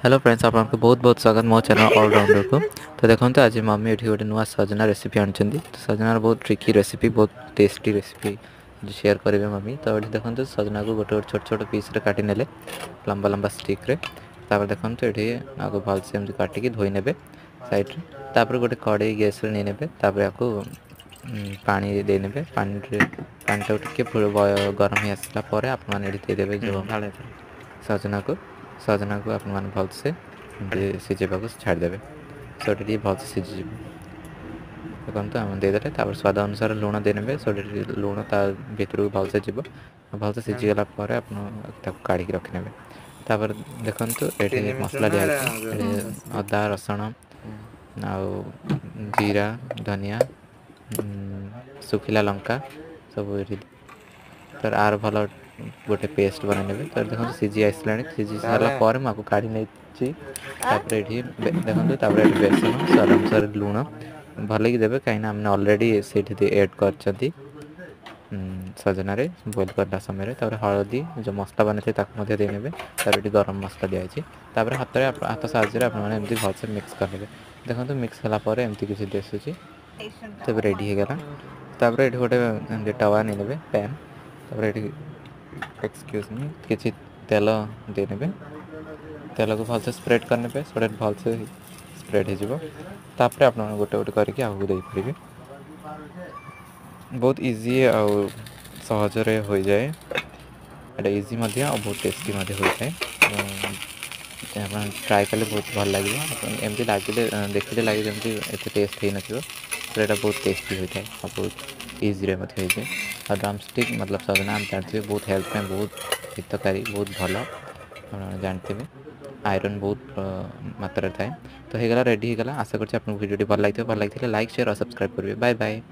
Hello friends आपको बहुत बहुत स्वागत मो चैनल ऑलराउंडर को। तो देखो तो आज मम्मी ये गोटे नुआ सजना रेसिपी आनी। तो सजनार बहुत ट्रिकी रेसिपी, बहुत टेस्टी रेसिपी जो शेयर करेंगे मम्मी। तो ये देखो सजना को गोटे छोट छोट पीस रे काटी नेले लंबा लंबा स्टिक रे। तापर देखो ये आगे भलसे एमती काटिकी धोई ने साइड रे। तापर गोटे कड़े गैस रे नहीं नेबे। तापर याको पानी दे नेबे। पानी टाक टिके गरम हो आसला पर आप देदेवे जो सजना को आप भलसे सिझेबा छाड़देवे। सोटे टे भलसे सिझी देखते आम देदेले। स्वाद अनुसार लुण देने सोटे लुण ता भर भलसे जीव भलसे सिझीगला आप काढ़ी रखिने। तापर देखु ये मसला दिया अदा रसुण आउ जीरा धनिया सुखिला लंका सब तर आर भल गोटे पेस्ट बन तो देखो सीझी आसला। सीझी सारापर मुझे काढ़ी नहीं ये देखो बेसन स्वाद अनुसार लुण भल कि देवे कहीं आमने ऑलरेडी से एड कर सजना रे बॉइल करला समय हलदी जो मसला बने देने तार गरम मसला दिखाई हाथ साहय आपमती भलसे मिक्स करदे। देखो मिक्स होगापर एमती किसी दिशुची तब रेडी होगा। तापर ये गोटे टवा नहीं पैन तापर एक्सक्यूज मी किसी तेल देने तेल को भलसे स्प्रेड करने सोटे भलसे स्प्रेड होपर आप गोटे गोटे करके आगे देपारे। बहुत इजी आउ सहजरे हो जाए। एटा इजी बहुत टेस्टी हो जाए। ट्राए कले बहुत भल लगे एमती लगे देखिले लगे जमी एत टेस्ट हो ना तो बहुत टेस्टी होता है और बहुत इजी हो जाए। और ड्रमस्टिक मतलब सजना आम जानते बहुत हेल्थ में बहुत हितकारी बहुत भल जानते आयरन बहुत मात्रा थाए। तो होगा रेडी होगा। आशा करते भिडियो भल लगे लाइक शेयर और सब्सक्राइब करेंगे। Bye bye.